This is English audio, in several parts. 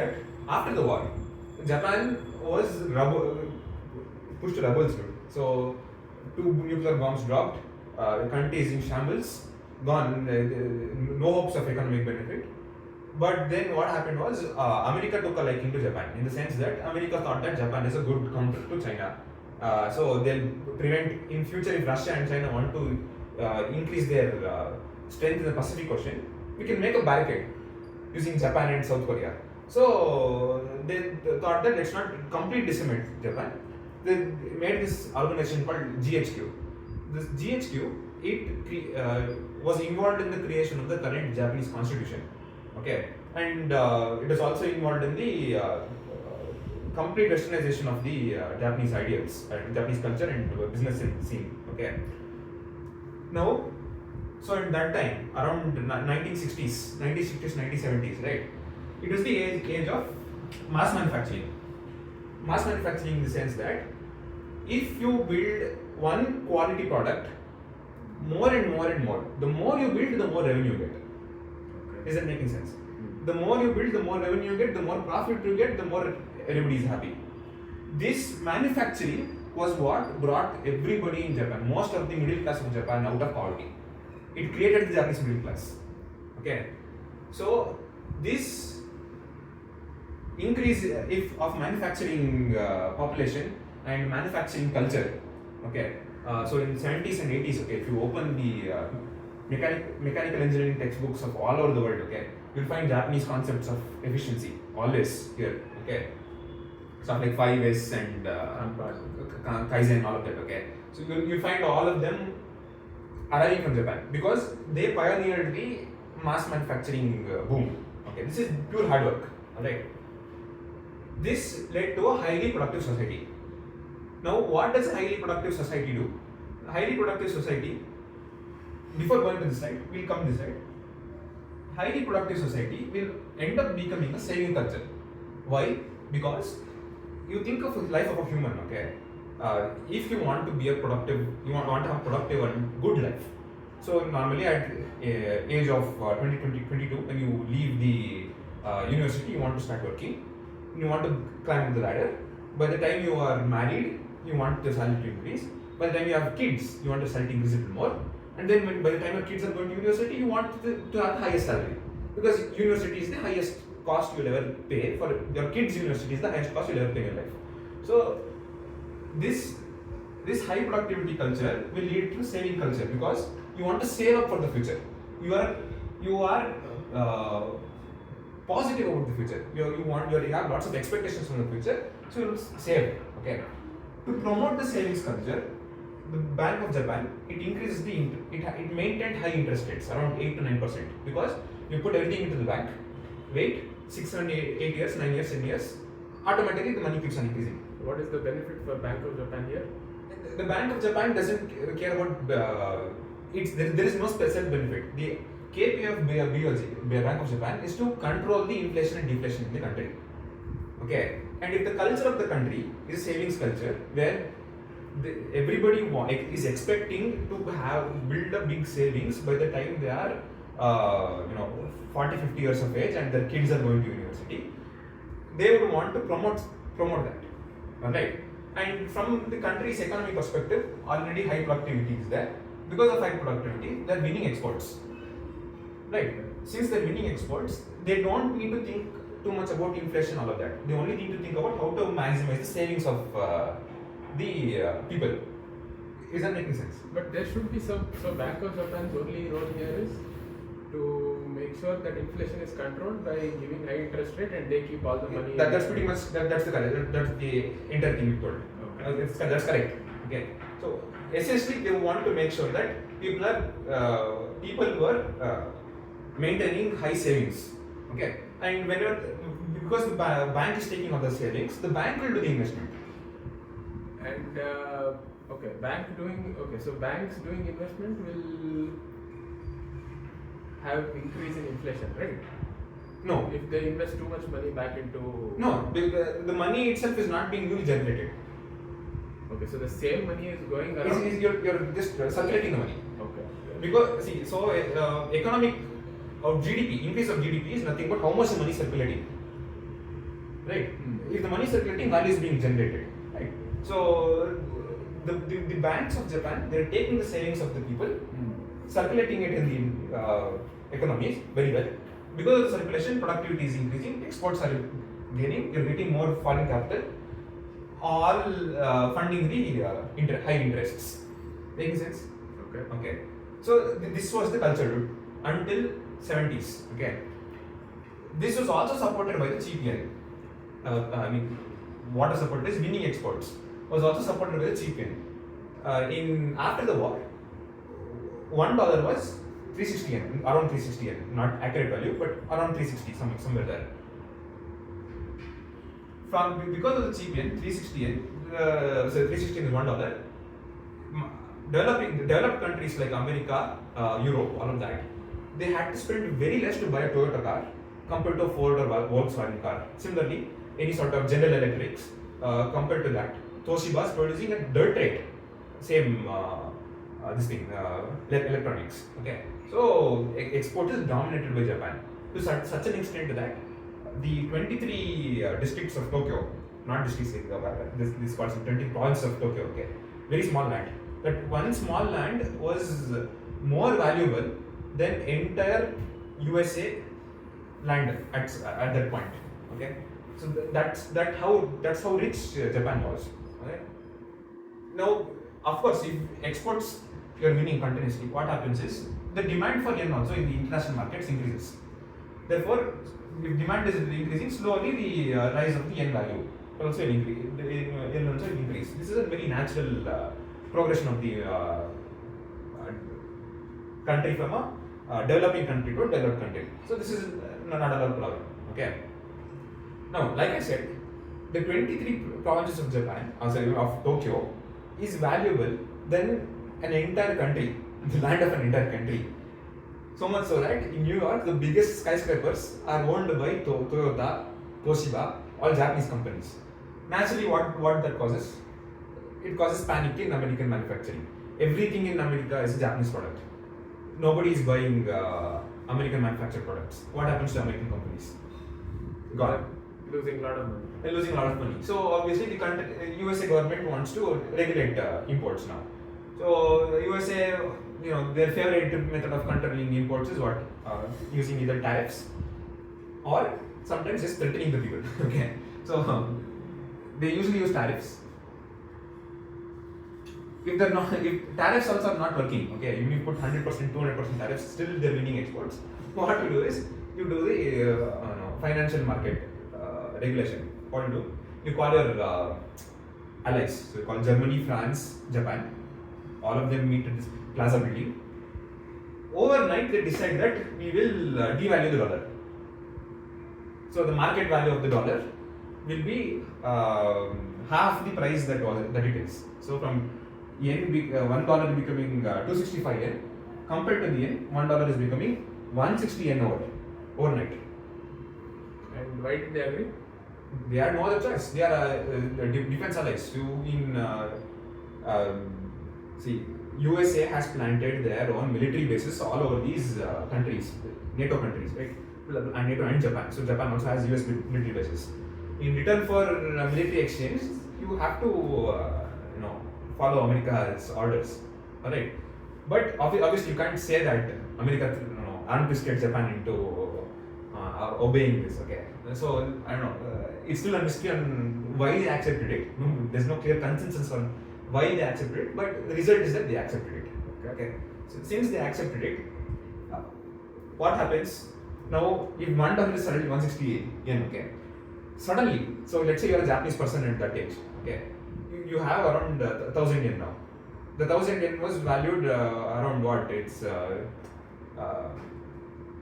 that after the war, Japan was pushed to rebel state. So 2 nuclear bombs dropped, the country is in shambles, gone, no hopes of economic benefit. But then what happened was America took a liking to Japan in the sense that America thought that Japan is a good counter to China. So they'll prevent in future if Russia and China want to increase their strength in the Pacific Ocean, we can make a barricade using Japan and South Korea. So they thought that let's not completely decimate Japan. They made this organization called GHQ. This GHQ, was involved in the creation of the current Japanese constitution. Okay, and it is also involved in the complete westernization of the Japanese ideals, Japanese culture and business scene. Okay. Now, so at that time, around 1960s, 1970s, right? It was the age of mass manufacturing. Mass manufacturing in the sense that if you build one quality product, more and more and more, the more you build, the more revenue you get. Is that making sense? The more you build, the more revenue you get, the more profit you get, the more everybody is happy. This manufacturing was what brought everybody in Japan, most of the middle class of Japan, out of poverty. It created the Japanese middle class. Okay, so this increase of manufacturing population and manufacturing culture. Okay, so in 70s and 80s, okay, if you open the mechanical engineering textbooks of all over the world, okay, you'll find Japanese concepts of efficiency always here. Okay, stuff like 5S and Kaizen, all of that. Okay, so you'll find all of them arriving from Japan because they pioneered the mass manufacturing boom. Okay, this is pure hard work. Alright, this led to a highly productive society. Now, what does a highly productive society do? A highly productive society, before going to this side, we'll come this side. Highly productive society will end up becoming a saving culture. Why? Because you think of the life of a human, okay? If you want to be a productive, you want to have a productive and good life. So normally at age of 22, when you leave the university, you want to start working. You want to climb the ladder. By the time you are married, you want the salary to increase. By the time you have kids, you want the salary to increase a little more. And then by the time your kids are going to university, you want to have the highest salary. Because university is the highest cost you'll ever pay. For your kids' university is the highest cost you'll ever pay in your life. So this high productivity culture will lead to saving culture because you want to save up for the future. You are positive about the future. You have lots of expectations from the future, so you will save. Okay. To promote the savings culture, the Bank of Japan, it increases it maintained high interest rates around 8 to 9% because you put everything into the bank, wait 6, 7, 8 years, 9 years, 10 years, automatically the money keeps on increasing. What is the benefit for Bank of Japan here? The Bank of Japan doesn't care about there is no special benefit. The KPI of Bank of Japan is to control the inflation and deflation in the country. Okay, and if the culture of the country is a savings culture where everybody is expecting to build a big savings by the time they are 40-50 years of age and their kids are going to university, they would want to promote that. Alright, and from the country's economic perspective, already high productivity is there. Because of high productivity, they are winning exports. Right, since they are winning exports, they don't need to think too much about inflation, all of that. They only need to think about how to maximize the savings of the people. Is that making sense? But there should be some. So Bank of Japan's only role here is to make sure that inflation is controlled by giving high interest rate and they keep all the money. That's pretty much that's the entire thing you told. Okay. That's correct. Okay. So essentially, they want to make sure that people who are maintaining high savings. Okay. And because the bank is taking all the savings, the bank will do the investment. And so banks doing investment will have increase in inflation, right? No. If they invest too much money back into... No, the money itself is not being newly generated. Okay, so the same money is going around... You're just circulating the money. Okay. Because, see, so economic or GDP, increase of GDP is nothing but how much the money is circulating. right? If the money is circulating, value is being generated, right? So the banks of Japan, they're taking the savings of the people, circulating it in the economies very well. Because of the circulation, productivity is increasing, exports are gaining, you're getting more foreign capital, all funding the high interests. Making sense? Okay. Okay. So this was the culture, dude, until 70s. Okay. This was also supported by the cheap yen. I mean, what was supported is winning exports. Was also supported by the cheap yen. In after the war, $1 was 360 yen, around 360 yen. Not accurate value, but around 360, somewhere there. Because of the cheap yen, 360 yen, so 360 yen is $1. Developed countries like America, Europe, all of that, they had to spend very less to buy a Toyota car compared to a Ford or Volkswagen car. Similarly, any sort of General Electrics, compared to that, Toshiba is producing at dirt rate, same electronics. Okay, so export is dominated by Japan to such an extent that the 23 districts of Tokyo, not districts, this calls 20 provinces of Tokyo. Okay, very small land. That one small land was more valuable than entire USA land at that point. Okay, so that's how rich Japan was. Okay, now of course if exports you're winning continuously, what happens is the demand for yen also in the international markets increases. Therefore, if demand is increasing, slowly the rise of the yen value will also increase. Yen also increase. This is a very natural progression of the country from a developing country to a developed country. So this is not a problem. Okay. Now, like I said, the 23 provinces of Japan, of Tokyo, is valuable than an entire country, the land of an entire country. So much so that in New York, the biggest skyscrapers are owned by Toyota, Toshiba, all Japanese companies. Naturally, what that causes? It causes panic in American manufacturing. Everything in America is a Japanese product. Nobody is buying American manufactured products. What happens to American companies? Gone. Losing a lot of money. They're losing a lot of money. So obviously, the USA government wants to regulate imports now. So USA, their favorite method of controlling imports is what? Using either tariffs or sometimes just threatening the people. Okay, so they usually use tariffs. If tariffs also are not working, okay, even if you put 100%, 200% tariffs, still they're winning exports. What you do is you do the financial market regulation. What you do? You call your allies. So you call Germany, France, Japan. All of them meet at this plaza building. Overnight, they decide that we will devalue the dollar. So the market value of the dollar will be half the price that it is. So from yen, $1 becoming 265 yen, compared to the yen, $1 is becoming 160 yen overnight. And why did they agree? They had no other choice. They are defense allies. See, USA has planted their own military bases all over these countries, NATO countries, right? And NATO and Japan. So Japan also has US military bases. In return for military exchange, you have to, follow America's orders, all right? But obviously, you can't say that America, unrestricted Japan into obeying this. Okay, so I don't know. It's still a mystery on why they accepted it. There's no clear consensus on why they accepted it, but the result is that they accepted it. Okay. So since they accepted it, what happens now? If $1 is suddenly 160 yen, okay. Suddenly, so let's say you're a Japanese person at that age, okay. You have around 1,000 yen now. The 1,000 yen was valued around what? It's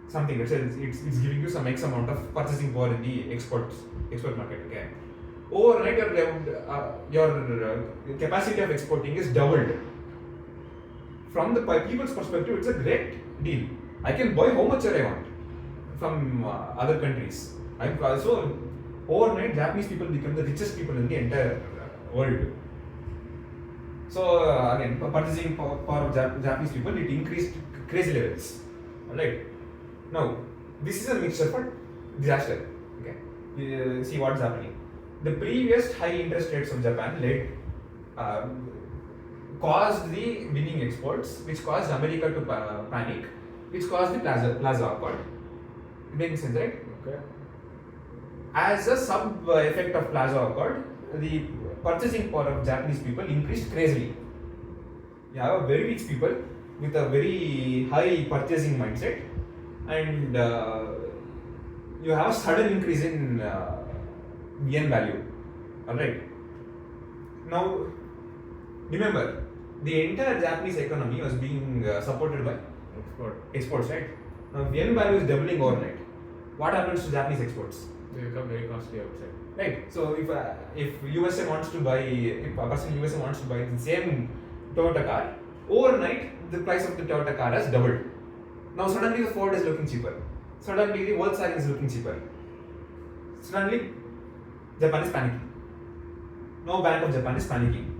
something. Let's say it's giving you some X amount of purchasing power in the export market. Okay. Overnight, your capacity of exporting is doubled. From the people's perspective, it's a great deal. I can buy how much I want from other countries. So overnight, Japanese people become the richest people in the entire world. So again, purchasing power of Japanese people, it increased crazy levels. Alright. Now, this is a mixture for disaster. Okay. see what's happening. The previous high interest rates of Japan caused the winning exports, which caused America to panic, which caused the Plaza Accord. It makes sense, right? Okay. As a sub effect of Plaza Accord, the purchasing power of Japanese people increased crazily. You have very rich people with a very high purchasing mindset, and you have a sudden increase in yen value. Alright. Now, remember, the entire Japanese economy was being supported by exports, right? Now, yen value is doubling overnight. What happens to Japanese exports? They become very costly outside. Right. So if USA wants to buy, if a person in USA wants to buy the same Toyota car, overnight the price of the Toyota car has doubled. Now suddenly the Ford is looking cheaper. Suddenly the Volkswagen is looking cheaper. Suddenly Japan is panicking. Now Bank of Japan is panicking.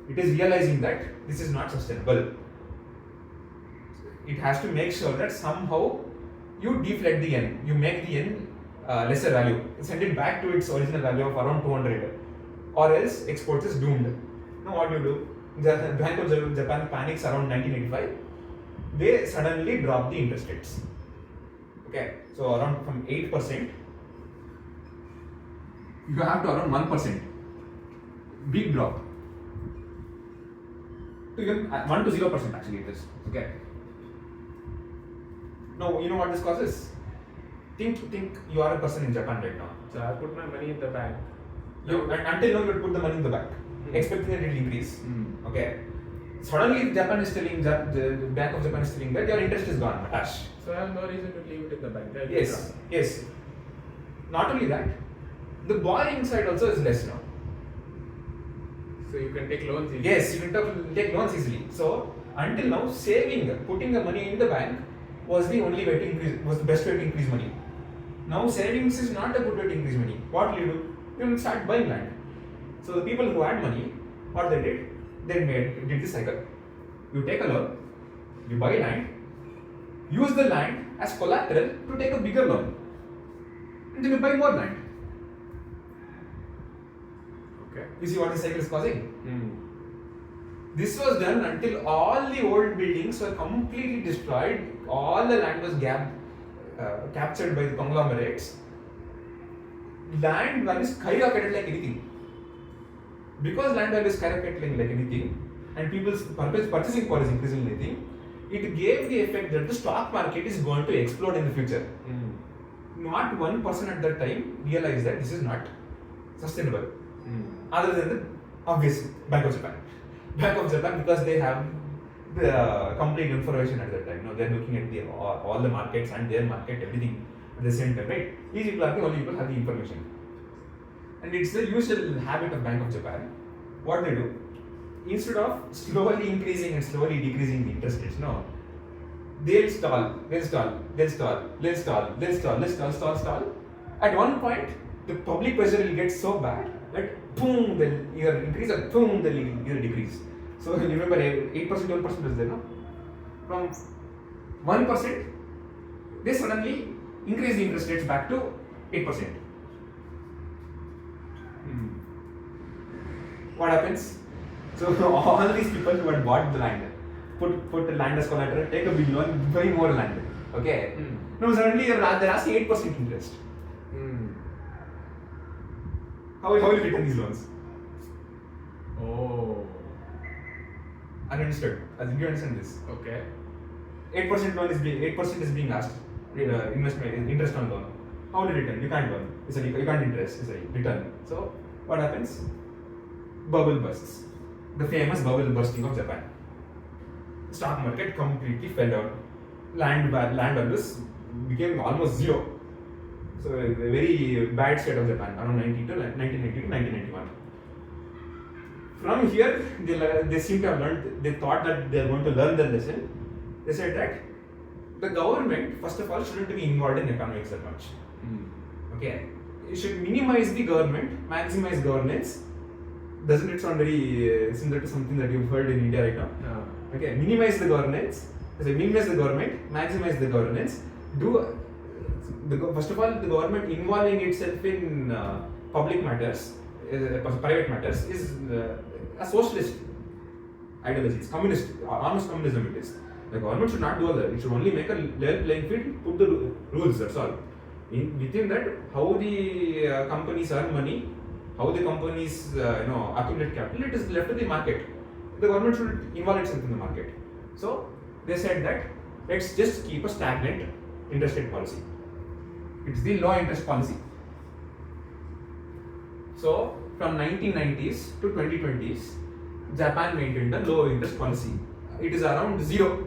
It is realizing that this is not sustainable. It has to make sure that somehow you deflate the yen, you make the yen lesser value, send it back to its original value of around 200, or else exports is doomed. Now what do? The Bank of Japan panics around 1985. They suddenly drop the interest rates. Okay, so around from 8%, you have to around 1%. Big drop. To even 1 to 0% actually it is. Okay. Now you know what this causes? Think you are a person in Japan right now. So I put my money in the bank. Until now you put the money in the bank, expecting that it will increase. Okay. Suddenly Japan is telling that the Bank of Japan is telling that your interest is gone, Matash. So I have no reason to leave it in the bank. Right? Yes. Not only that, the borrowing side also is less now. So you can take loans easily. Yes, you can take loans easily. So until now, putting the money in the bank was the only way to increase, was the best way to increase money. Now savings is not a good way to increase money. What will you do? You will start buying land. So the people who had money, what they did? They did this cycle. You take a loan, you buy land, use the land as collateral to take a bigger loan, and then you buy more land. Okay. You see what the cycle is causing? This was done until all the old buildings were completely destroyed, all the land was captured by the conglomerates. Land value skyrocketed like anything. Because land value is skyrocketing like anything, and people's purchasing power is increasing like anything, it gave the effect that the stock market is going to explode in the future. Not one person at that time realized that this is not sustainable. Other than the obvious Bank of Japan. Bank of Japan, because they have the complete information at that time. They're looking at all the markets and their market, everything at the same time, right? These people are the only people who have the information. And it's the usual habit of Bank of Japan. What they do, instead of slowly increasing and slowly decreasing the interest rates, they'll stall. At one point, the public pressure will get so bad that boom, they'll either increase or boom, they'll either decrease. So remember, 8%, 12% was there, no? From 1%, they suddenly increase the interest rates back to 8%. What happens? So all these people who had bought the land, put the land as collateral, take a big loan, buy more land. Okay. Now suddenly they're asking 8% interest. How will you return these loans? Oh. Understood. Do you understand this? Okay. 8% is being asked. Investment interest on loan. How will you return? You can't loan. You can't interest. Return. So what happens? Bubble bursts. The famous bubble bursting of Japan. Stock market completely fell down. Land values became almost zero. So a very bad state of Japan around 1990 to 1991. From here, they seem to have learned. They thought that they are going to learn the lesson. They said that the government, first of all, shouldn't be involved in economics that much. Okay, it should minimize the government, maximize governance. Doesn't it sound very similar to something that you've heard in India right now? No. Okay, minimize the governance. Minimize the government, maximize the governance. first of all, the government involving itself in public matters, private matters, is a socialist ideology. It's communist, almost communism it is. The government should not do all that. It should only make a level playing field, put the rules, that's all. Within that, how the companies earn money, how the companies accumulate capital, it is left to the market. The government should involve itself in the market. So they said that let's just keep a stagnant interest rate policy. It's the low interest policy. So from 1990s to 2020s, Japan maintained a low interest policy. It is around zero,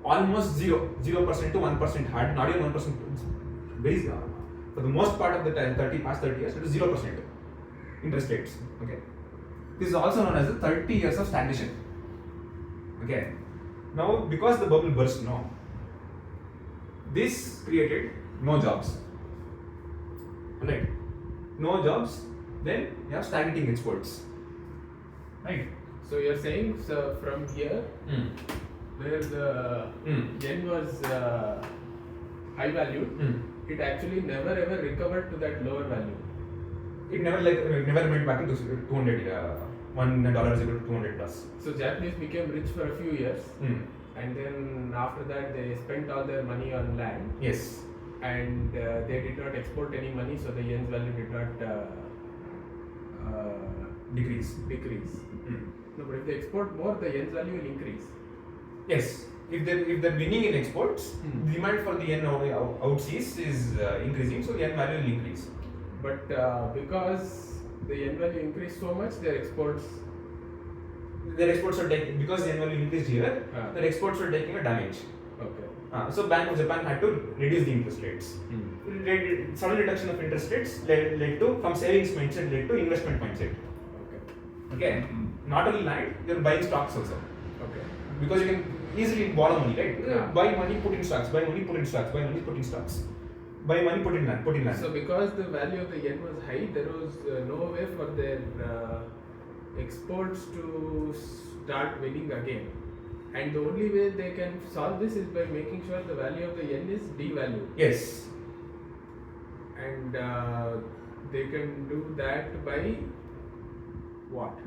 almost 0% to 1%, hard, not even 1%. Very for the most part of the time, past 30 years, it is 0% interest rates. Okay, this is also known as the 30 years of stagnation. Okay, now because the bubble burst, this created no jobs. Right, no jobs. Then you have stagnating exports. Right. So you're saying from here, where the yen was high value, it actually never ever recovered to that lower value. It never went back to 200. $1 is equal to 200 plus. So Japanese became rich for a few years, and then after that they spent all their money on land. Yes. And they did not export any money, so the yen's value did not Decrease. No, but if they export more, the yen's value will increase. Yes. If they're winning in exports, the demand for the yen outseas is increasing, so yen value will increase. But because the yen value increased so much, their exports are taking, because yen value increased here, their exports are taking a damage. Okay. So Bank of Japan had to reduce the interest rates. Sudden reduction of interest rates led to, from savings mindset, led to investment mindset. Okay. Not only land, you're buying stocks also. Okay. Because you can easily borrow money, right? Buy money, put in stocks. Buy money, put in stocks. Buy money, put in stocks. Buy money, put in land. So because the value of the yen was high, there was no way for their exports to start winning again. And the only way they can solve this is by making sure the value of the yen is devalued. Yes. And they can do that by what?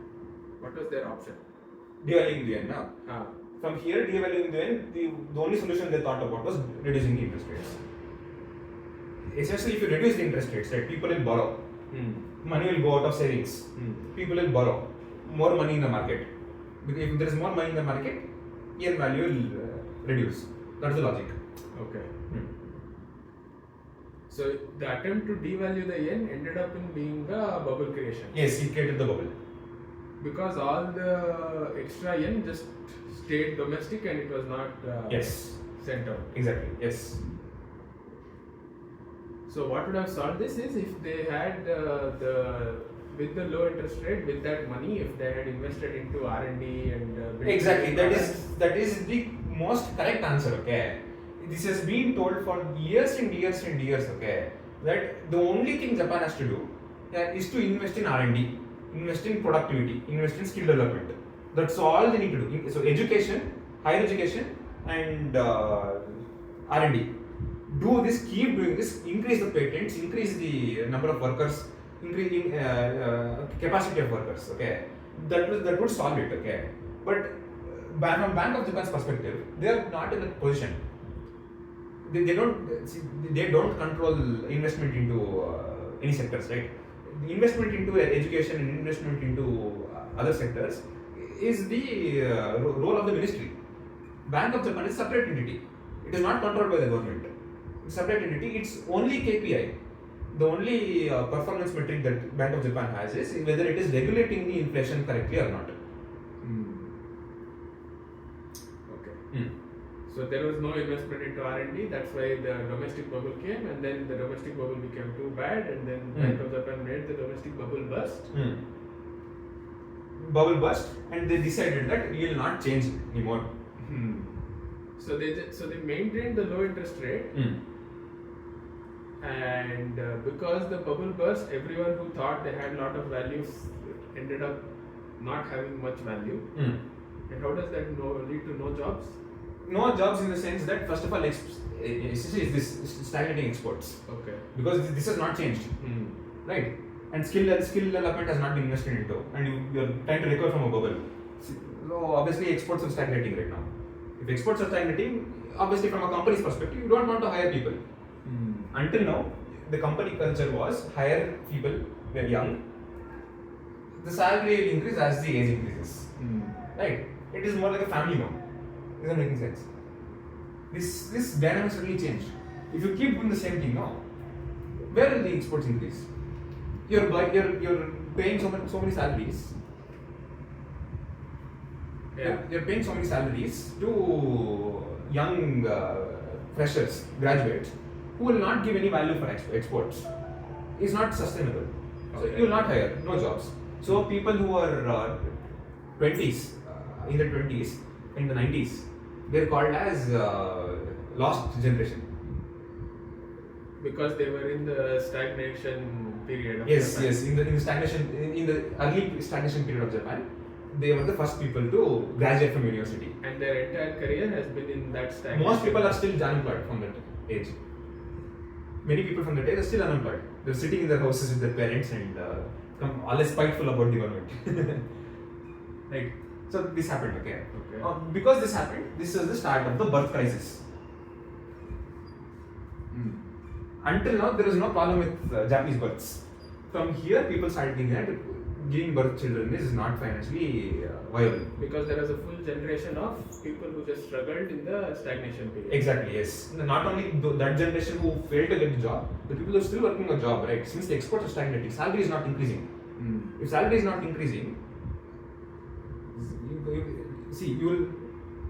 What was their option? Devaluing the yen now. From here, devaluing the yen, the only solution they thought about was reducing the interest rates. Especially if you reduce the interest rates, right? People will borrow. Money will go out of savings. People will borrow more money in the market. Because if there is more money in the market, yen value will reduce. That's the logic. Okay. So the attempt to devalue the yen ended up in being a bubble creation. Yes, it created the bubble. Because all the extra yen just stayed domestic and it was not sent out. Exactly. Yes. So what would have solved this is if they had with the low interest rate, with that money, if they had invested into R&D and exactly, that is the most correct answer. Okay, this has been told for years and years and years. Okay, that the only thing Japan has to do is to invest in R&D, invest in productivity, invest in skill development. That's all they need to do. So education, higher education, and R&D. Do this, keep doing this, increase the patents, increase the number of workers, increase capacity of workers. Okay, that would solve it. Okay, but from Bank of Japan's perspective, they are not in that position. They don't control investment into any sectors, right? The investment into education and investment into other sectors is the role of the ministry. Bank of Japan is a separate entity. It is not controlled by the government. Separate entity, its only KPI, the only performance metric that Bank of Japan has is whether it is regulating the inflation correctly or not. Okay. So there was no investment into R&D, that's why the domestic bubble came, and then the domestic bubble became too bad, and then Bank of Japan made the domestic bubble burst. Bubble burst, and they decided that we will not change anymore. So they maintained the low interest rate, and because the bubble burst, everyone who thought they had a lot of values ended up not having much value. And how does that lead to no jobs? no jobs in the sense that first of all, essentially is this stagnating exports Okay. because this has not changed, right? And skill development has not been invested into, and you're trying to recover from a bubble. So obviously exports are stagnating right now. If exports are stagnating, obviously from a company's perspective, you don't want to hire people. Until now, the company culture was hire people when young. The salary will increase as the age increases, right? It is more like a family now. Isn't making sense? This dynamics really changed. If you keep doing the same thing now, where will the exports increase? You're paying so many salaries. Yeah. You're paying so many salaries to young freshers, graduates, who will not give any value for exports. It's not sustainable. So Okay. you will not hire, no jobs. So people who are 20s, in the 20s, in the 90s, they're called as lost generation. Because they were in the stagnation period of Yes, Japan. yes. In the stagnation, in the early stagnation period of Japan, they were the first people to graduate from university. And their entire career has been in that stagnation. Most people are still unemployed from that age. Many people from that age are still unemployed. They're sitting in their houses with their parents and always spiteful about the government. Right. So this happened. Okay. Okay. Because this happened, this was the start of the birth crisis. Until now, there was no problem with Japanese births. From here, people started thinking that giving birth to children is not financially viable. Because there was a full generation of people who just struggled in the stagnation period. Exactly, yes. Not only that generation who failed to get the job, the people who are still working a job, right? Since the exports are stagnating, salary is not increasing. If salary is not increasing,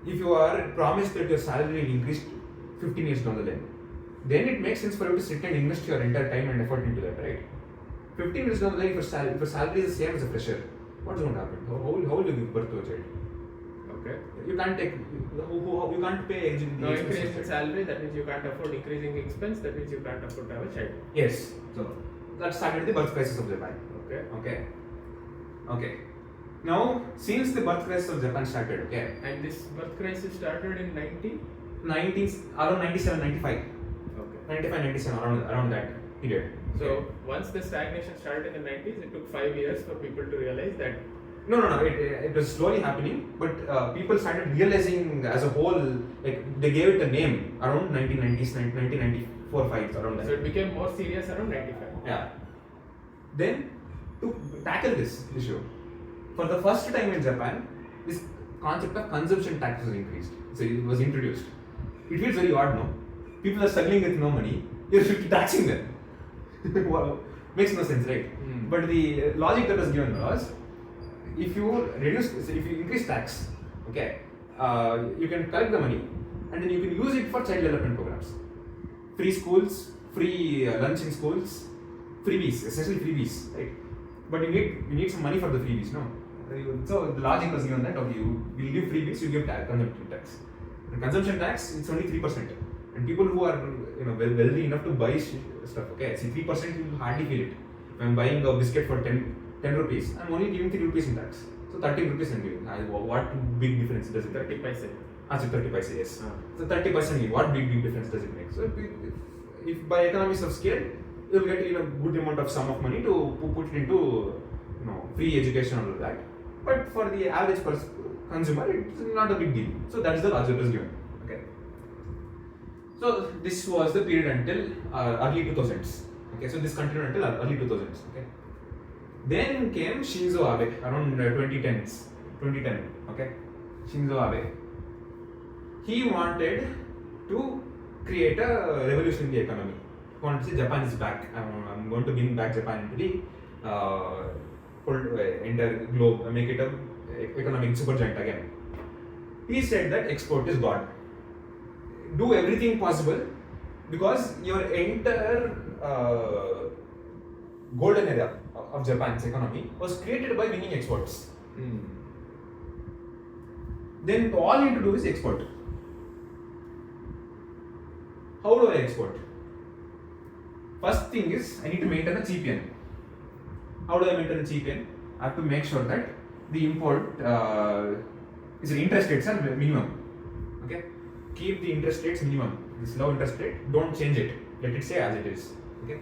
if you are promised that your salary will increase 15 years down the line, then it makes sense for you to sit and invest your entire time and effort into that, right? 15 years down the line, if your salary is the same as a fresher, what's going to happen? How will you give birth to a child? Okay. You can't pay No increase in salary, that means you can't afford increasing expense, that means you can't afford to have a child. Yes. So that started the birth crisis of Japan. Okay. Okay. Now, since the birth crisis of Japan started, okay, And this birth crisis started in around 97, 95. Okay. 95, 97, around that period. So once the stagnation started in the 90s, it took 5 years for people to realize that. No. It was slowly happening, but people started realizing as a whole, like they gave it a name around 1990s, 1994, 5, around that. So it became more serious around 95. Yeah. Then, to tackle this issue, for the first time in Japan, this concept of consumption tax was increased. So it was introduced. It feels very odd, no? People are struggling with no money. You're taxing them. Wow. Makes no sense, right? But the logic that was given was, if you increase tax, okay, you can collect the money and then you can use it for child development programs. Free schools, free lunch in schools, freebies, essentially freebies, right? But you need some money for the freebies, no? So the logic was given that, okay, you will give freebies, you give consumption tax. The consumption tax, it's only 3%. And people who are wealthy enough to buy stuff, okay, see 3% you will hardly feel it. If I'm buying a biscuit for 10 rupees, I'm only giving 3 rupees in tax. So 13 rupees I'm giving. What big difference does it make? 30 paise. So 30 paise, yes. So 30% what big difference does it make? So if by economies of scale, you'll get a good amount of sum of money to put it into free education and all that. But for the average consumer, it's not a big deal. So that's the logic was given. Okay. So this was the period until early 2000s. Okay. So this continued until early 2000s. Okay. Then came Shinzo Abe around 2010. Okay. Shinzo Abe. He wanted to create a revolution in the economy. He wanted to say Japan is back. I'm going to bring back Japan into the entire globe, make it a economic supergiant again. He said that export is God. Do everything possible because your entire golden era of Japan's economy was created by winning exports. Then all you need to do is export. How do I export? First thing is I need to maintain a cheap yen. How do I maintain a cheap yen? I have to make sure that the import is the interest rates are minimum. Okay. keep the interest rates minimum. This low interest rate, don't change it. Let it stay as it is. Okay.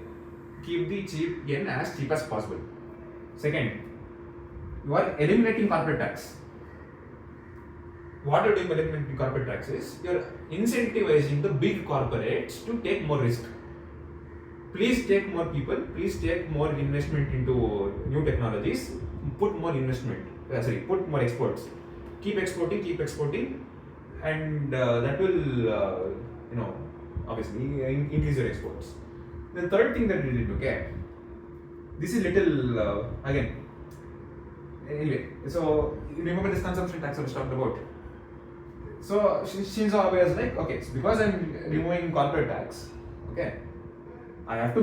Keep the cheap yen as cheap as possible. Second, you are eliminating corporate tax. What you're doing by eliminating corporate tax is you're incentivizing the big corporates to take more risk. Please take more people, please take more investment into new technologies, put more investment, put more exports. Keep exporting, and that will, obviously increase your exports. The third thing that we did, okay, this is little, again, anyway, so remember this consumption tax I was talking about. So Shinzo Abe was like, okay, so because I'm removing corporate tax, okay, I have to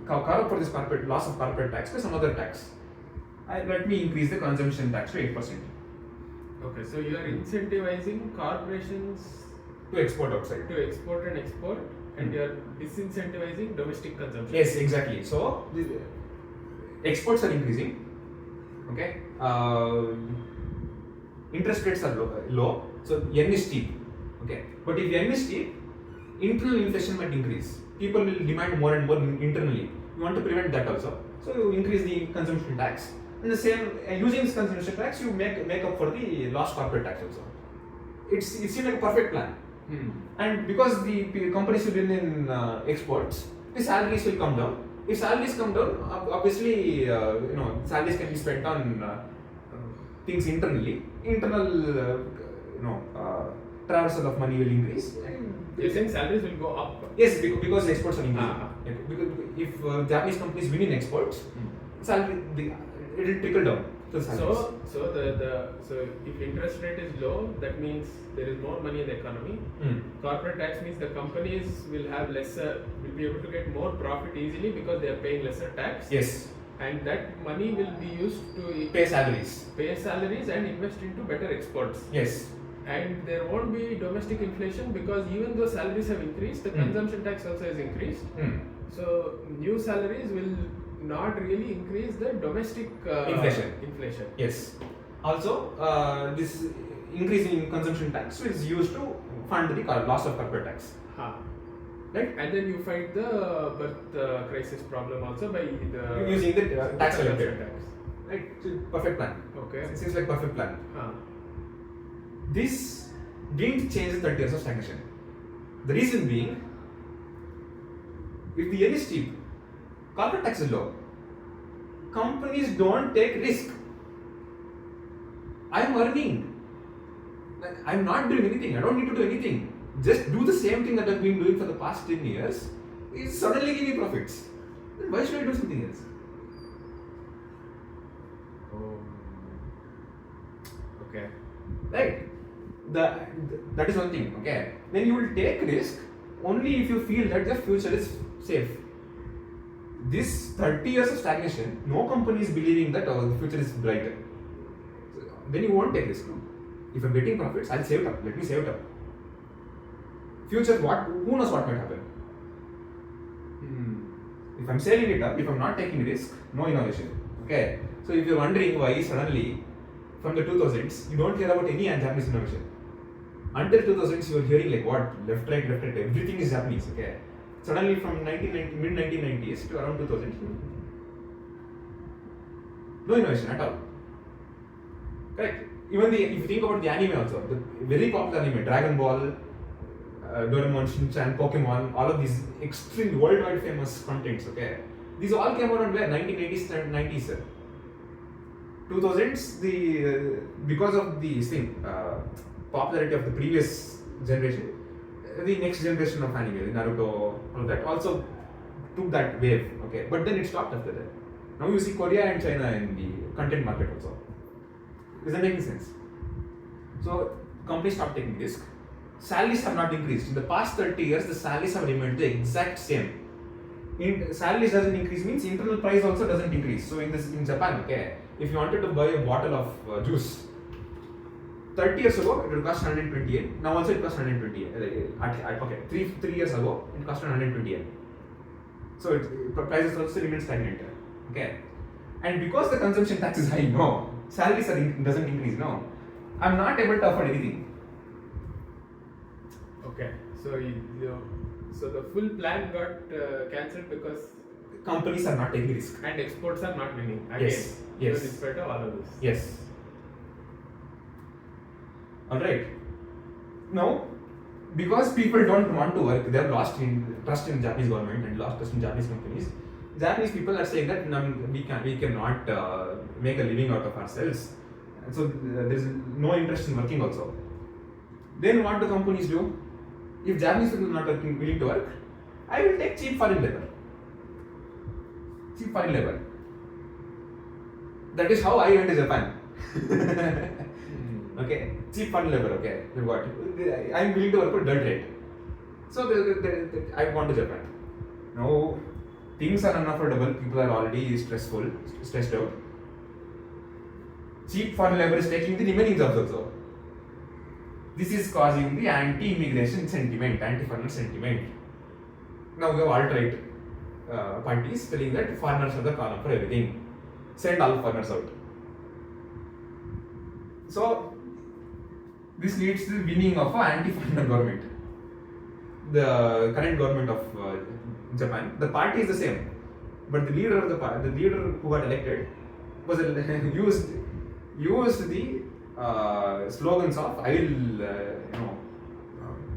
carve up for this loss of corporate tax by some other tax. Let me increase the consumption tax to 8%. Okay, so you are incentivizing corporations To export outside. to export, and you are disincentivizing domestic consumption. Yes, exactly. So the exports are increasing. Okay. Interest rates are low. So yen is cheap. Okay. But if yen is cheap, internal inflation might increase. People will demand more and more internally. You want to prevent that also. So you increase the consumption tax. And the same, using this consumption tax, you make up for the lost corporate tax also. It seems like a perfect plan. And because the companies will win in exports, the salaries will come down. If salaries come down, obviously, salaries can be spent on things internally. Internal, traversal of money will increase. You're saying salaries will go up? Yes, because exports are increasing. Because if Japanese companies win in exports, salary it will trickle down to salaries. So if interest rate is low, that means there is more money in the economy. Corporate tax means the companies will be able to get more profit easily because they are paying lesser tax. Yes. And that money will be used to Pay salaries and invest into better exports. Yes. And there won't be domestic inflation because even though salaries have increased, the consumption tax also has increased. So new salaries will not really increase the domestic inflation. Yes. Also, this increase in consumption tax is used to fund the loss of corporate tax. Right? And then you fight the birth crisis problem also by using the tax collected. tax. Right? So perfect plan. Okay. It seems like perfect plan. This didn't change the 30 years of stagnation. The reason being, if the yen is cheap, corporate tax is low, companies don't take risk. I'm earning. I'm not doing anything. I don't need to do anything. Just do the same thing that I've been doing for the past 10 years. It's suddenly give me profits. Then why should I do something else? Okay. Right? That is one thing. Okay. Then you will take risk only if you feel that the future is safe. This 30 years of stagnation, no company is believing that the future is brighter. So, then you won't take risk. No? If I'm getting profits, I'll save it up. Let me save it up. Future, who knows what might happen? If I'm saving it up, if I'm not taking risk, no innovation. Okay. So if you're wondering why suddenly from the 2000s you don't hear about any Japanese innovation. Until 2000s you were hearing like what left right, everything is Japanese. Okay. Suddenly from mid 1990s to around 2000, no innovation at all. Correct. Even if you think about the anime also, the very popular anime, Dragon Ball, Doraemon, Shinchan, Pokemon, all of these extremely worldwide famous contents, okay? These all came around where? 1980s and 90s. 2000s, because of the popularity of the previous generation, the next generation of anime, Naruto, all of that, also took that wave, okay? But then it stopped after that. Now you see Korea and China in the content market also. Is that making sense? So companies stopped taking risk. Salaries have not increased. In the past 30 years, the salaries have remained the exact same. Salaries doesn't increase means internal price also doesn't increase. So in Japan, okay, if you wanted to buy a bottle of juice, 30 years ago it would cost 120 yen. Now also it costs 120 yen. Okay, 3 years ago it cost 120 yen. So prices also remain stagnant. Okay, and because the consumption tax is high, no, salaries doesn't increase. No, I'm not able to afford anything. Okay. So the full plan got cancelled because Companies are not taking risk. and exports are not winning again. Yes, yes. Even in spite of all of this. Yes. Alright. Now, because people don't want to work, they have lost trust in Japanese government and lost trust in Japanese companies. Japanese people are saying that we cannot make a living out of ourselves. And so there is no interest in working also. Then what do companies do? If Japanese people are not willing to work, I will take cheap foreign labor. Cheap foreign labor. That is how I went to Japan. Okay, cheap foreign labor. Okay, then what? I am willing to work for dirt rate. So I want to Japan. Now things are unaffordable. People are already stressed out. Cheap foreign labor is taking the remaining jobs also. This is causing the anti-immigration sentiment, anti-foreigner sentiment. Now we have alt-right parties telling that foreigners are the problem for everything. Send all foreigners out. So this leads to the winning of an anti-foreigner government. The current government of Japan, the party is the same, but the leader of the leader who got elected was used the slogans of "I will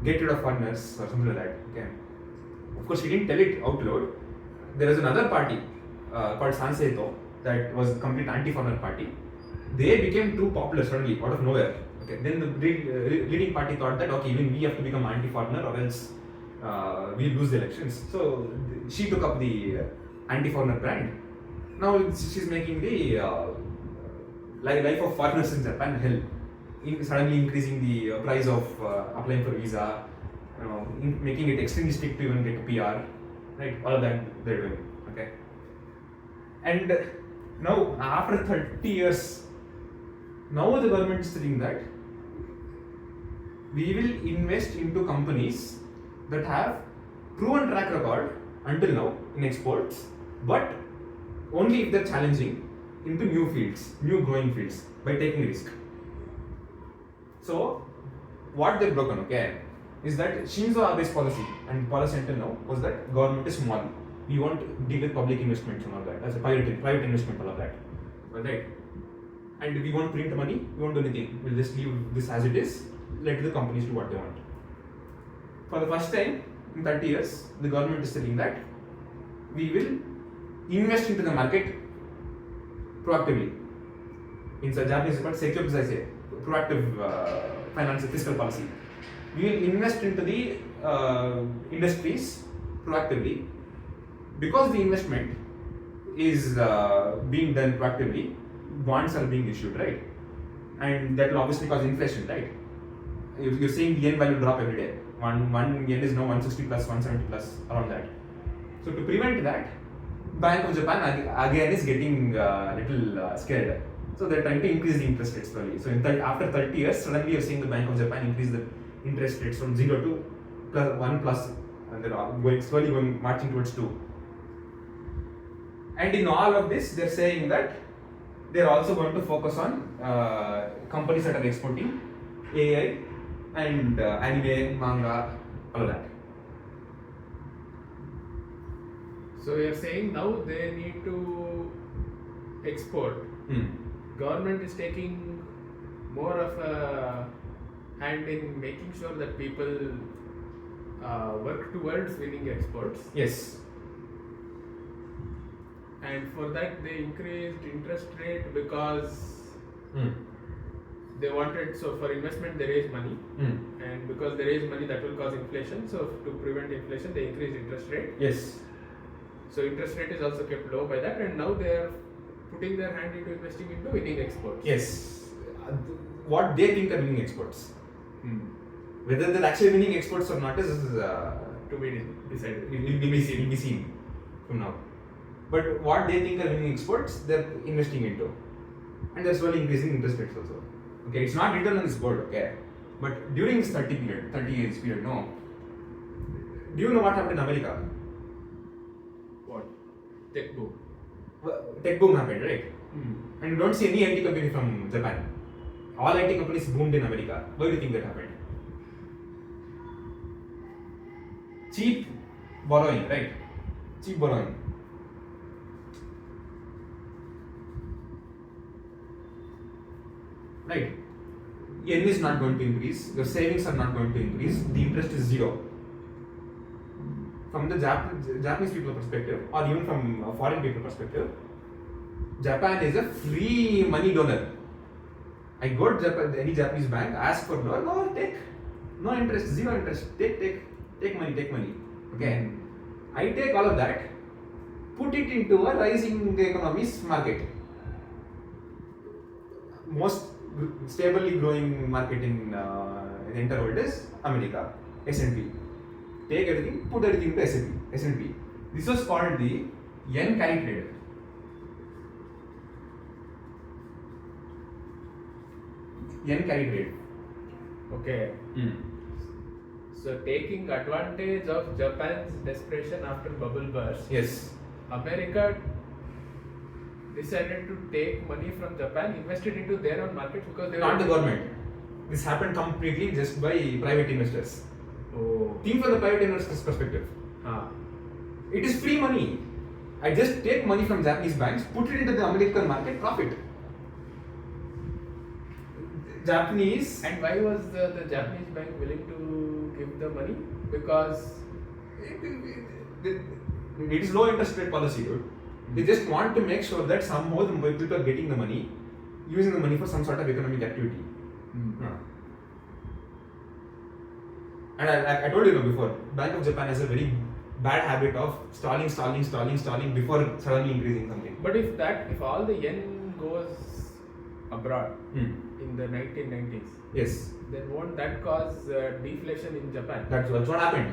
get rid of foreigners" or something like that. Okay. Of course, he didn't tell it out loud. There was another party called Sanseito that was a complete anti-foreigner party. They became too popular suddenly out of nowhere. Okay. Then the leading party thought that okay, even we have to become anti-foreigner or else we lose the elections. So she took up the anti-foreigner brand. Now she's making the life of foreigners in Japan hell. Suddenly increasing the price of applying for visa, making it extremely strict to even get a PR, right? All of that they're doing. Okay. And now after 30 years, now the government is saying that we will invest into companies that have proven track record until now in exports, but only if they're challenging into new fields, new growing fields by taking risk. So what they've broken, okay, is that Shinzo Abe's policy and policy until now was that government is small. We won't deal with public investments and all that, as a private investment, all of that. Right? And we won't print money, we won't do anything. We'll just leave this as it is, let the companies do what they want. For the first time in 30 years, the government is telling that we will invest into the market proactively. In Japanese, it's called seikyoku, proactive financial fiscal policy. We will invest into the industries proactively. Because the investment is being done proactively, bonds are being issued, right? And that will obviously cause inflation, right? You're seeing the yen value drop every day. One yen is now 160 plus, 170 plus, around that. So to prevent that, Bank of Japan again is getting a little scared. So they're trying to increase the interest rates slowly. So after 30 years, suddenly you're seeing the Bank of Japan increase the interest rates from 0 to plus 1 plus, and they're slowly marching towards 2. And in all of this, they're saying that they're also going to focus on companies that are exporting AI and anime, manga, all of that. So you're saying now they need to export. Government is taking more of a hand in making sure that people work towards winning exports. Yes. And for that they increased interest rate because they wanted, so for investment they raise money, and because they raise money that will cause inflation, so to prevent inflation they increase interest rate. Yes. So interest rate is also kept low by that, and now they are putting their hand into investing into winning exports. Yes. What they think are winning exports. Whether they're actually winning exports or not is to be decided. Will be seen from now. But what they think are winning exports, they're investing into, and they're slowly increasing interest rates also. Okay, it's not written on this board. Okay, but during this 30 years period, no. Do you know what happened in America? What? Tech boom. Tech boom happened, right? And you don't see any IT company from Japan. All IT companies boomed in America. Why do you think that happened? cheap borrowing, right? Cheap borrowing. Right? Yen is not going to increase, your savings are not going to increase, the interest is zero. From the Japanese people perspective, or even from foreign people perspective, Japan is a free money donor. I go to Japan, any Japanese bank, ask for loan, no, take, no interest, zero interest, take money. Okay, I take all of that, put it into a rising economies market. Most stably growing market in the entire world is America, S&P. Take everything, put everything into S&P. This was called the yen carry trade. Yen carry trade. Okay. So taking advantage of Japan's desperation after bubble burst, Yes. America decided to take money from Japan, invest it into their own market because they Not were the government. This happened completely just by private investors. Oh. Think from the private investors' perspective. It is free money. I just take money from Japanese banks, put it into the American market, profit. Japanese. And why was the Japanese bank willing to give the money? Because It is low interest rate policy, dude. They just want to make sure that somehow the people are getting the money, using the money for some sort of economic activity. And I told you before, Bank of Japan has a very bad habit of stalling before suddenly increasing something. But if all the yen goes abroad in the 1990s, Yes, then won't that cause deflation in Japan? that's what happened.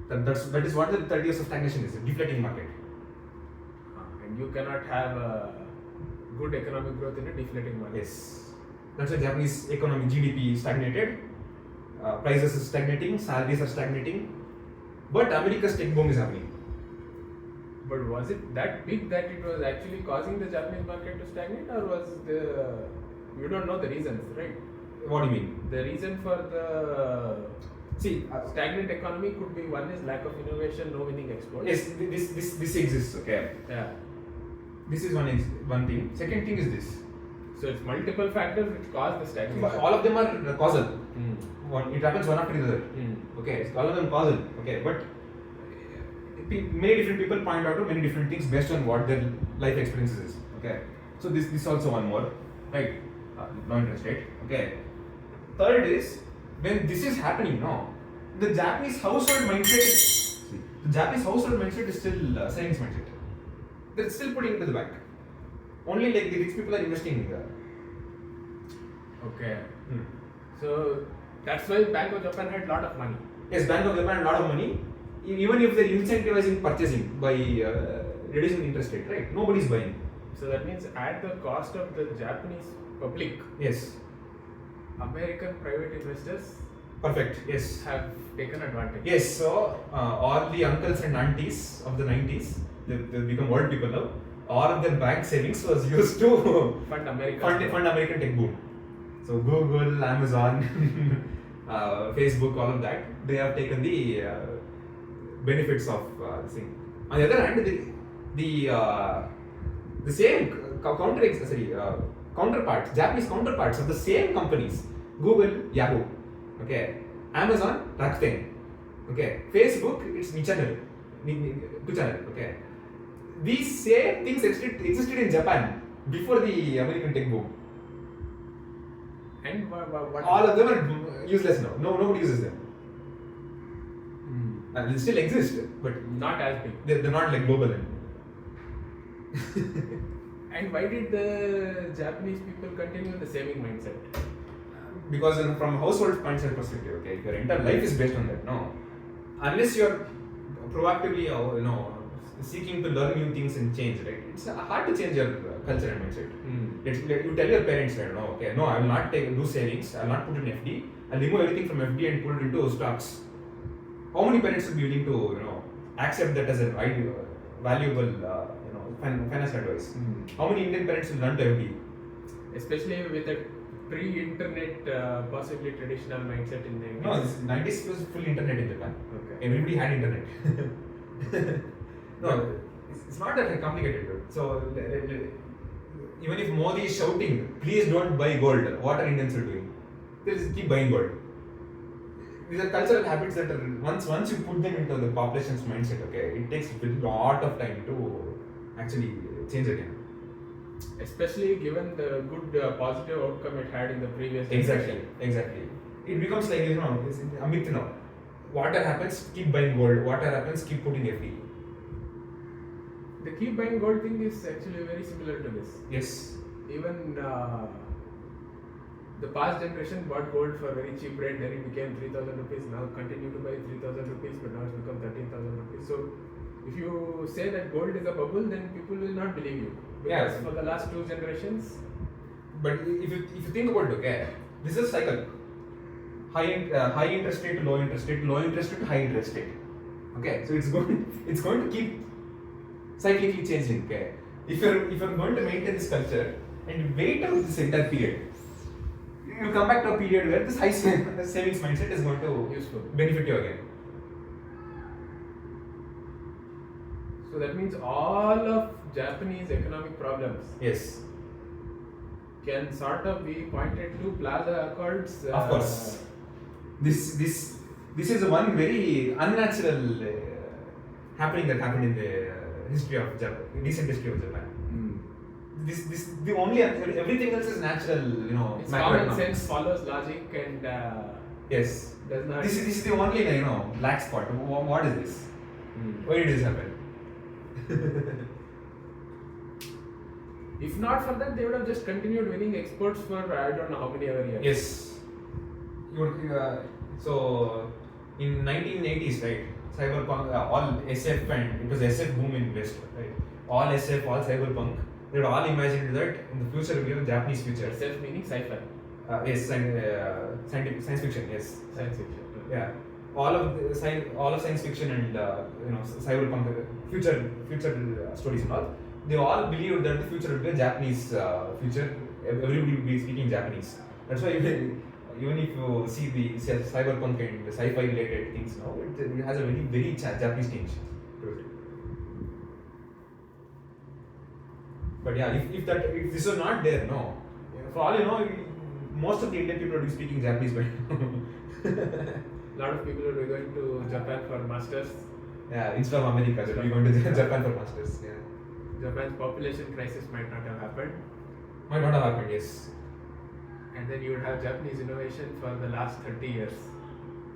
That is what the 30 years of stagnation is, a deflating market. And you cannot have a good economic growth in a deflating market. Yes, that's why Japanese economy GDP stagnated, prices are stagnating, salaries are stagnating, but America's tech boom is happening. But was it that big that it was actually causing the Japanese market to stagnate, or was you don't know the reasons, right? What do you mean? The reason for the See, stagnant economy could be one is lack of innovation, no winning exports. yes, this exists. Okay, Yeah. this is one thing. Second thing is this. So it's multiple factors which cause the stagnation. All of them are causal. Mm. It happens one after the other. Mm. Okay, it's all of them causal. Okay, but many different people point out to many different things based on what their life experiences is. Okay, so this also one more, right? No interest rate. Okay. Third is when this is happening, no, the Japanese household mindset. The Japanese household mindset is still savings mindset. They're still putting into the bank. Only like the rich people are investing. Okay. So that's why Bank of Japan had a lot of money. Yes, Bank of Japan had a lot of money. Even if they're incentivizing purchasing by reducing the interest rate, right? Nobody's buying. So that means at the cost of the Japanese public, Yes. American private investors Perfect. Yes. have taken advantage. Yes. So all the uncles and aunties of the 90s, they've become old people now. All of their bank savings was used to Fund America. fund American tech boom. So Google, Amazon, Facebook, all of that, they have taken the benefits of this thing. On the other hand, the same counterparts, Japanese counterparts of the same companies, Google, Yahoo, okay, Amazon, Rakuten, okay, Facebook, it's channel, okay. These same things existed in Japan before the American tech boom. And what? All of them are useless now. Nobody uses them. They still exist, but Not as big. they're not like global anymore. And why did the Japanese people continue the saving mindset? Because from a household mindset perspective, okay, your entire life is based on that. No, unless you're proactively, seeking to learn new things and change, right? It's hard to change your culture and mindset. You tell your parents, right? No, okay, no, I will not do savings. I will not put in FD. I'll remove everything from FD and put it into stocks. How many parents will be willing to, accept that as a valuable, financial advice? How many Indian parents will run to FD? Especially with a pre-internet, possibly traditional mindset in the 90s? No, this 90s was full internet in Japan. Okay. Everybody had internet. No, it's not that complicated. Dude. So even if Modi is shouting, please don't buy gold, what are Indians doing? They just keep buying gold. These are cultural habits that are once you put them into the population's mindset, okay, it takes a lot of time to actually change again. Especially given the good positive outcome it had in the previous Exactly. It becomes like, it's a myth now. Whatever happens, keep buying gold. Whatever happens, keep putting FD. The keep buying gold thing is actually very similar to this. Yes. Even the past generation bought gold for very cheap rate, then it became 3,000 rupees. Now continue to buy 3,000 rupees, but now it's become 13,000 rupees. So if you say that gold is a bubble, then people will not believe you. Because for the last 2 generations. But if you think about it, okay, this is a cycle. High interest rate to low interest rate, low interest rate to high interest rate. Okay, so it's going to keep cyclically changing. Okay, if you're going to maintain this culture and wait out this entire period, you come back to a period where this high savings mindset is going to Useful. benefit you again. So that means all of Japanese economic problems Yes, can sort of be pointed to Plaza Accords. of course. This is one very unnatural happening that happened in the history of Japan, recent history of Japan. This the only everything else is natural, It's common macroeconomics. sense follows logic and Yes, does not. this is the only black spot. What is this? Why did this happen? If not for that, they would have just continued winning exports for I don't know how many other years. Yes. So in 1980s, right? Cyberpunk, all SF and it was SF boom in West, right? All SF, all cyberpunk. They had all imagined that in the future will be a Japanese future. SF meaning sci-fi, Yes, science fiction. Yes. science fiction. Yeah. All of science fiction and cyberpunk future stories and all. They all believed that the future would be a Japanese future. Everybody would be speaking Japanese. That's why even if you see the cyberpunk and the sci-fi related things now, it has a very Japanese tinge to it. But yeah, if this was not there, no. For all you know, most of the Indian people would be speaking Japanese by now. A lot of people are going to Japan for masters. Yeah, instead of America, they'll be going to Japan for masters. Yeah. Japan's population crisis might not have happened, Might not have happened, yes. and then you would have Japanese innovation for the last 30 years,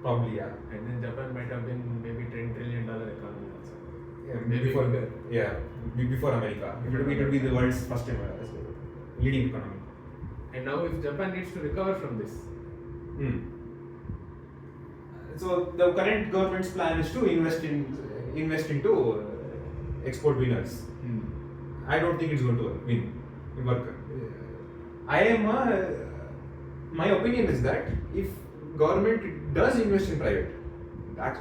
Probably, yeah. and then Japan might have been maybe $10 trillion economy also. Yeah, Maybe before bigger. before America. It would be the world's first leading economy. And now if Japan needs to recover from this, So the current government's plan is to invest into export winners. I don't think it's going to work. My opinion is that if government does invest in private,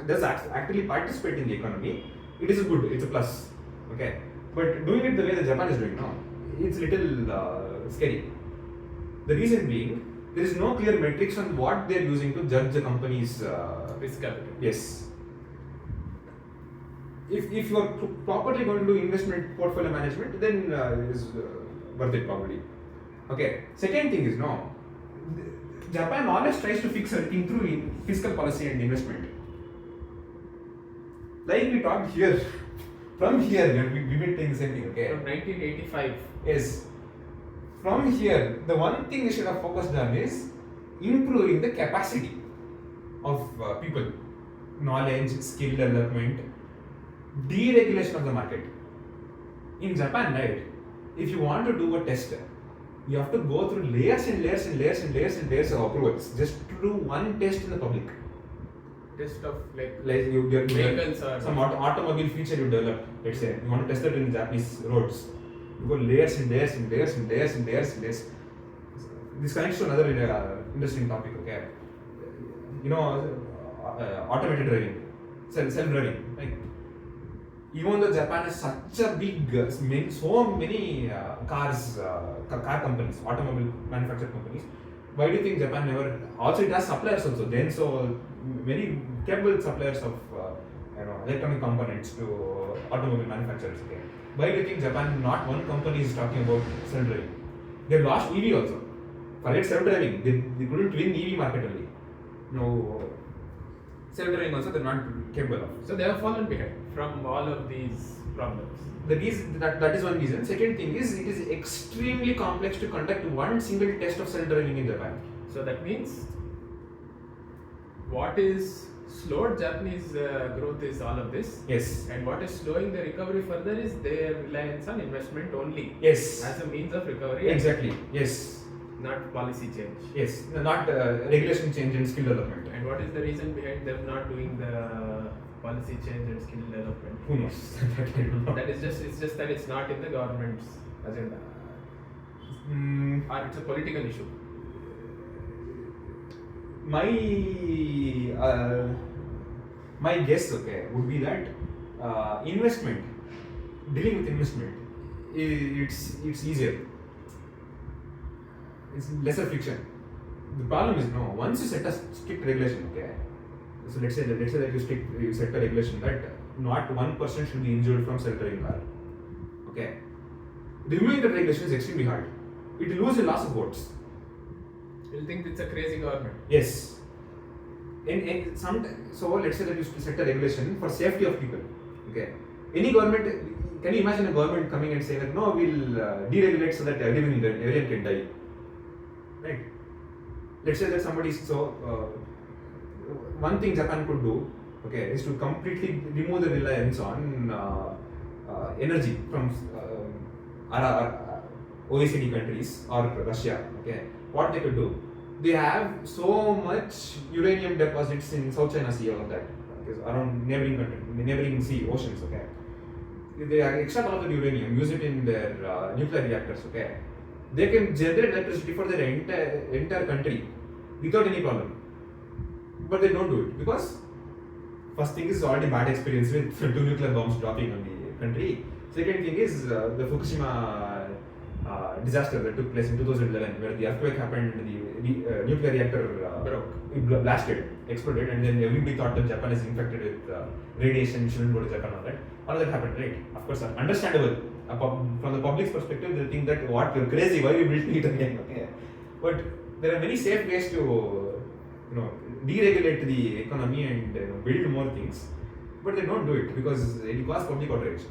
does actually participate in the economy, it is good. It's a plus. Okay, but doing it the way that Japan is doing now, it's a little scary. The reason being, there is no clear metrics on what they are using to judge the company's risk capital. Yes. If you are properly going to do investment portfolio management, then it is worth it probably. Okay. Second thing is Japan always tries to fix everything through fiscal policy and investment. Like we talked here, from here we've been saying the same thing. Okay. From 1985. Yes. From here, the one thing we should have focused on is improving the capacity of people, knowledge, skill development, deregulation of the market. In Japan, right, if you want to do a test, you have to go through layers and layers and layers and layers and layers of approvals just to do one test in the public. Test of like you vehicles or some automobile feature you develop. Let's say you want to test it in Japanese roads. You go layers and layers and layers and layers and layers and layers. This connects to another interesting topic. Okay, automated driving, self-driving. Like, even though Japan is such a big, so many cars, car companies, automobile manufacturer companies, why do you think Japan never? Also, it has suppliers also. Then so many capable suppliers of electronic components to automobile manufacturers. Okay. Why do you think Japan? Not one company is talking about self-driving. They lost EV also. Forget self-driving. They couldn't win EV market only. No. Self-driving also they're not capable of. So they have fallen behind from all of these problems. The reason that is one reason. Second thing is it is extremely complex to conduct one single test of self-driving in Japan. So that means what is slowed Japanese growth is all of this. Yes. And what is slowing the recovery further is their reliance on investment only. Yes. As a means of recovery. Exactly. Yes. Not policy change. Yes. Not regulation change and skill development. And what is the reason behind them not doing the policy change and skill development? Who knows? I don't know. That is it's just that it's not in the government's agenda. Or it's a political issue. My guess, okay, would be that investment, dealing with investment, it's easier. It's lesser friction. The problem is once you set a strict regulation, okay. So let's say that you set a regulation that not one person should be injured from self-driving car. Okay. Removing that regulation is extremely hard. It will lose a lots of votes. You'll think it's a crazy government. Yes. So let's say that you set a regulation for safety of people. Okay. Any government, can you imagine a government coming and saying that no, we'll deregulate so that everyone can die. Right. Let's say that somebody one thing Japan could do, okay, is to completely remove the reliance on energy from OECD countries or Russia. Okay, what they could do, they have so much uranium deposits in South China Sea, all of that, okay, around neighboring sea oceans. Okay, they extract all the uranium, use it in their nuclear reactors. Okay, they can generate electricity for their entire country without any problem. But they don't do it because first thing is already bad experience with 2 nuclear bombs dropping on the country. Second thing is the Fukushima disaster that took place in 2011, where the earthquake happened, the nuclear reactor broke, blasted, exploded, and then everybody thought that Japan is infected with radiation, shouldn't go to Japan. All that happened, right? Of course, understandable. From the public's perspective, they think that what, you're crazy, why are you building it again? Okay. But there are many safe ways to deregulate the economy and build more things, but they don't do it because it will cause public outrage.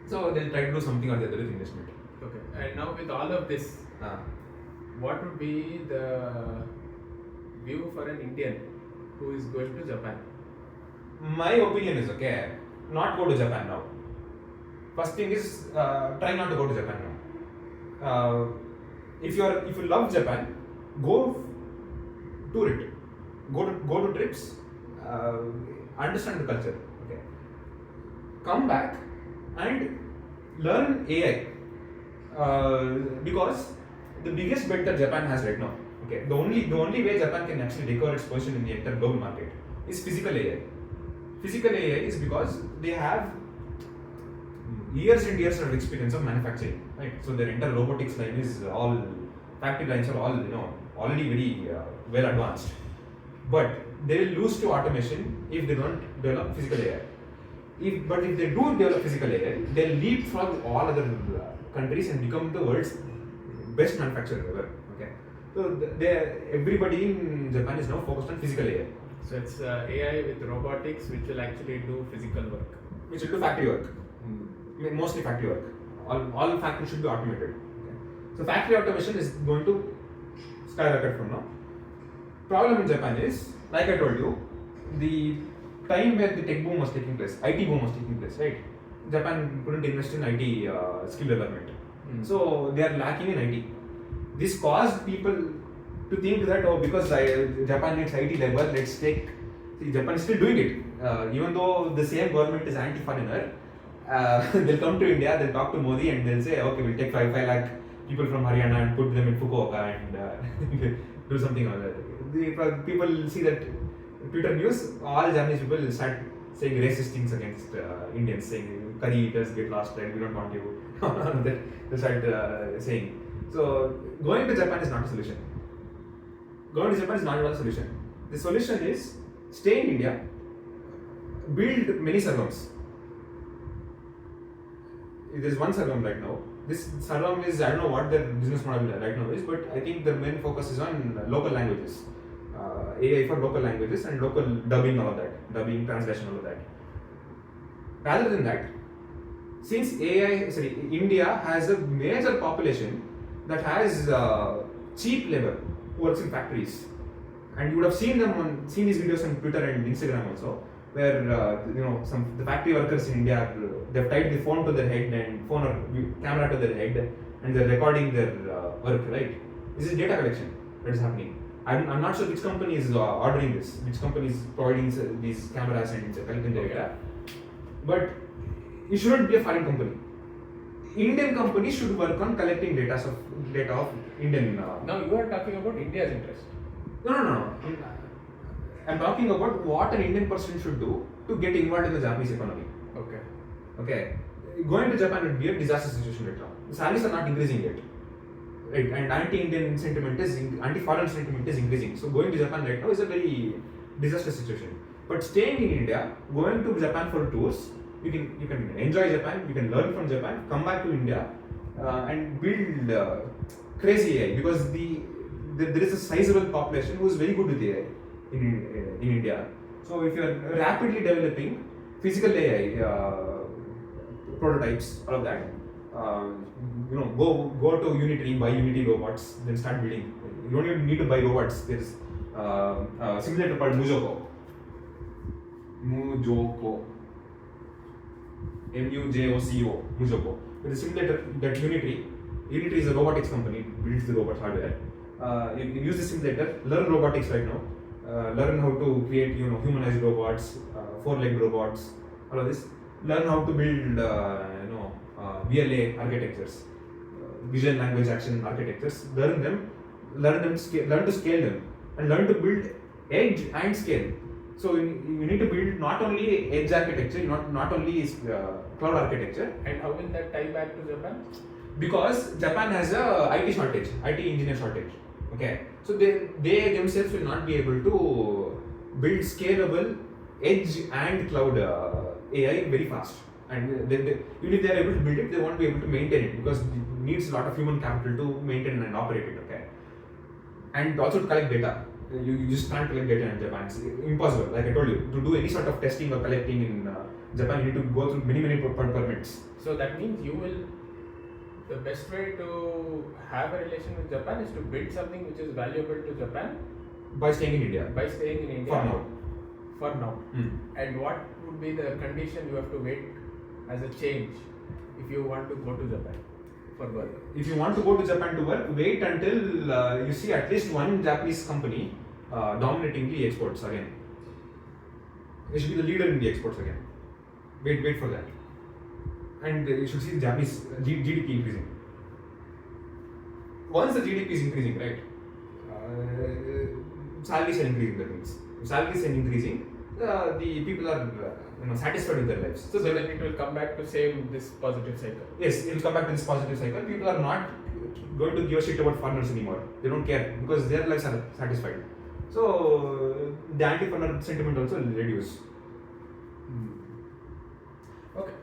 So they'll try to do something or the other with investment. Okay. And now with all of this, what would be the view for an Indian who is going to Japan? My opinion is not go to Japan now. First thing is try not to go to Japan now. If you love Japan, go tour it. Go to trips. Understand the culture. Okay. Come back and learn AI. Because the biggest bet that Japan has right now. Okay. The only way Japan can actually recover its position in the entire global market is physical AI. Physical AI is because they have years and years of experience of manufacturing, right? So their entire robotics line is all, factory lines are all already very well advanced. But they will lose to automation if they don't develop physical AI. But if they do develop physical AI, they'll leapfrog all other countries and become the world's best manufacturer ever. Okay. So everybody in Japan is now focused on physical AI. So it's AI with robotics, which will actually do physical work. Which will do factory work. Mostly factory work. All factories should be automated. Okay. So factory automation is going to skyrocket from now. Problem in Japan is, like I told you, the time where the tech boom was taking place, IT boom was taking place, right? Japan couldn't invest in IT skill development. So they are lacking in IT. This caused people to think that, because Japan needs IT labor, let's take. See, Japan is still doing it. Even though the same government is anti-foreigner, they'll come to India, they'll talk to Modi and they'll say, okay, we'll take 5 lakh people from Haryana and put them in Fukuoka and do something or other. The people see that Twitter news, all Japanese people will start saying racist things against Indians, saying curry eaters get lost, right? We don't want you. They start saying. So going to Japan is not a solution. going to Japan is not the solution. The solution is stay in India, build many servers. There's one server right now. This server is, I don't know what their business model right now is, but I think the main focus is on local languages. AI for local languages and local dubbing, all of that. Dubbing, translation, all of that. Rather than that, since India has a major population that has cheap labor who works in factories, and you would have seen seen these videos on Twitter and Instagram also, where the factory workers in India, they've tied the phone to their head and phone or camera to their head, and they're recording their work. Right? This is data collection that is happening. I'm not sure which company is ordering this, which company is providing these cameras and collecting the data, but it shouldn't be a foreign company. Indian companies should work on collecting data of Indian. Now you are talking about India's interest. No. I'm talking about what an Indian person should do to get involved in the Japanese economy. Okay. Going to Japan would be a disaster situation right now. The salaries are not increasing yet. Right, and anti-Indian sentiment anti-foreign sentiment is increasing. So going to Japan right now is a very disastrous situation. But staying in India, going to Japan for tours, you can enjoy Japan, you can learn from Japan, come back to India, and build crazy AI, because there is a sizable population who is very good with AI in India. So if you are rapidly developing physical AI prototypes, all of that. Go to Unity, buy Unity robots, then start building. You don't even need to buy robots. There is a simulator called Mujoko. M-U-J-O-C-O, Mujoko. It's a simulator that Unity is a robotics company, it builds the robot hardware. You use the simulator, learn robotics right now, learn how to create humanized robots, four-legged robots, all of this. Learn how to build VLA architectures, vision language action architectures. Learn to scale them, and learn to build edge and scale. So you need to build not only edge architecture, not only cloud architecture. And how will that tie back to Japan? Because Japan has a IT engineer shortage. Okay, so they themselves will not be able to build scalable edge and cloud AI very fast. And even if they are able to build it, they won't be able to maintain it, because it needs a lot of human capital to maintain and operate it. Okay, and also to collect data. You just can't collect data in Japan. It's impossible. Like I told you, to do any sort of testing or collecting in Japan, you need to go through many permits. So that means the best way to have a relation with Japan is to build something which is valuable to Japan by staying in India. For now. And what would be the condition you have to wait as a change if you want to go to Japan for work? If you want to go to Japan to work, wait until you see at least one Japanese company dominating the exports again. They should be the leader in the exports again. Wait for that. And you should see the Japanese GDP increasing. Once the GDP is increasing, right, salaries are increasing. That means salaries are increasing. The people are satisfied with their lives. So then it will come back to this positive cycle. Yes, it will come back to this positive cycle. People are not going to give a shit about foreigners anymore. They don't care because their lives are satisfied. So the anti-foreigner sentiment also will reduce. Okay.